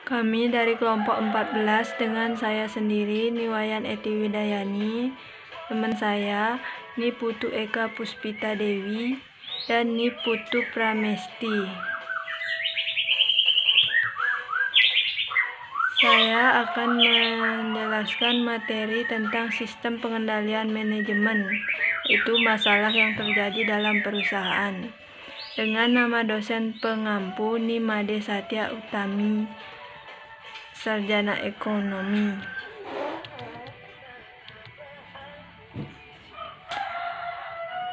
Kami dari kelompok 14 dengan saya sendiri, Niwayan Eti Widayani, teman saya, Niputu Eka Puspita Dewi, dan Niputu Pramesti. Saya akan menjelaskan materi tentang sistem pengendalian manajemen, yaitu masalah yang terjadi dalam perusahaan. Dengan nama dosen pengampu Nimade Satya Utami, sarjana ekonomi.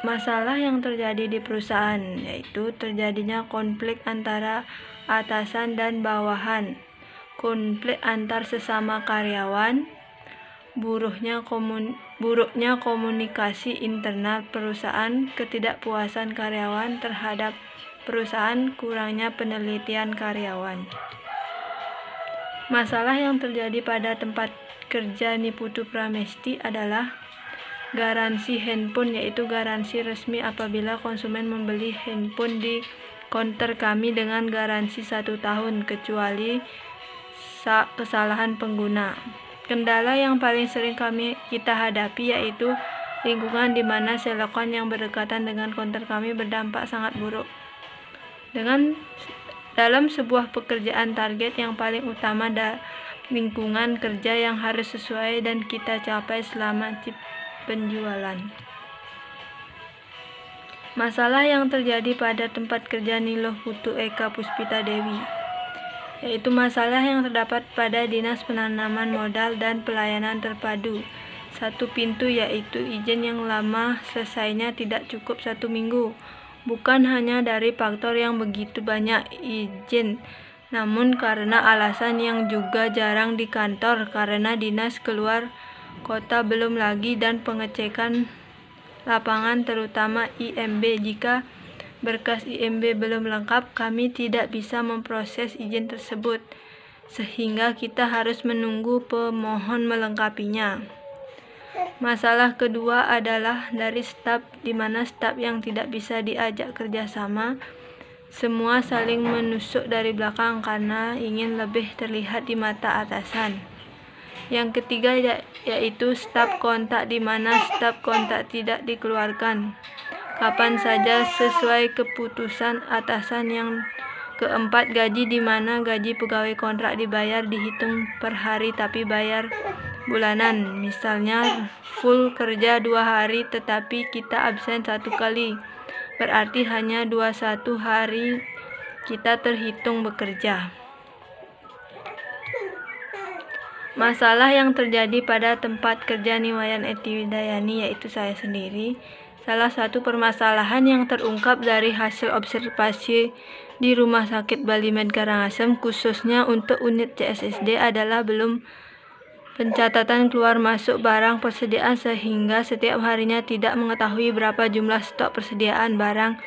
Masalah yang terjadi di perusahaan yaitu terjadinya konflik antara atasan dan bawahan, konflik antar sesama karyawan, buruknya komunikasi internal perusahaan, ketidakpuasan karyawan terhadap perusahaan, kurangnya penelitian karyawan. Masalah yang terjadi pada tempat kerja Niputu Pramesti adalah garansi handphone, yaitu garansi resmi apabila konsumen membeli handphone di counter kami dengan garansi 1 tahun kecuali kesalahan pengguna. Kendala yang paling sering kita hadapi yaitu lingkungan di mana selokan yang berdekatan dengan counter kami berdampak sangat buruk. Dalam sebuah pekerjaan, target yang paling utama adalah lingkungan kerja yang harus sesuai dan kita capai selama penjualan. Masalah yang terjadi pada tempat kerja Niputu Eka Puspita Dewi yaitu masalah yang terdapat pada Dinas Penanaman Modal dan Pelayanan Terpadu. Satu pintu, yaitu izin yang lama selesainya tidak cukup 1 minggu. Bukan hanya dari faktor yang begitu banyak izin, namun karena alasan yang juga jarang di kantor karena dinas keluar kota, belum lagi dan pengecekan lapangan terutama IMB. Jika berkas IMB belum lengkap, kami tidak bisa memproses izin tersebut, sehingga kita harus menunggu pemohon melengkapinya. Masalah kedua adalah dari staf, di mana staf yang tidak bisa diajak kerjasama, semua saling menusuk dari belakang karena ingin lebih terlihat di mata atasan. Yang ketiga yaitu staf kontak, di mana staf kontak tidak dikeluarkan kapan saja sesuai keputusan atasan. Yang keempat, gaji, di mana gaji pegawai kontrak dihitung per hari tapi bayar bulanan. Misalnya full kerja 2 hari tetapi kita absen 1 kali, berarti hanya 21 hari kita terhitung bekerja. Masalah yang terjadi pada tempat kerja Niwayan Eti Widayani yaitu saya sendiri. Salah satu permasalahan yang terungkap dari hasil observasi di Rumah Sakit Bali Med Karangasem, khususnya untuk unit CSSD, adalah belum pencatatan keluar masuk barang persediaan, sehingga setiap harinya tidak mengetahui berapa jumlah stok persediaan barang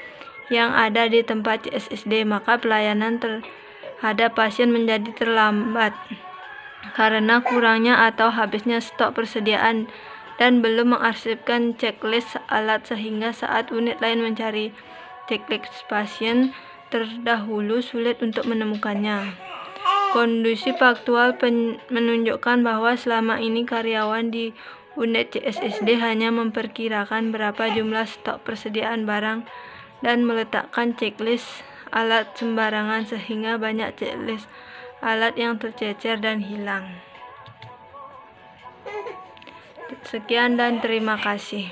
yang ada di tempat CSSD. Maka pelayanan terhadap pasien menjadi terlambat karena kurangnya atau habisnya stok persediaan dan belum mengarsipkan checklist alat, sehingga saat unit lain mencari checklist pasien terdahulu sulit untuk menemukannya. Kondisi faktual menunjukkan bahwa selama ini karyawan di unit CSSD hanya memperkirakan berapa jumlah stok persediaan barang dan meletakkan checklist alat sembarangan, sehingga banyak checklist alat yang tercecer dan hilang. Sekian dan terima kasih.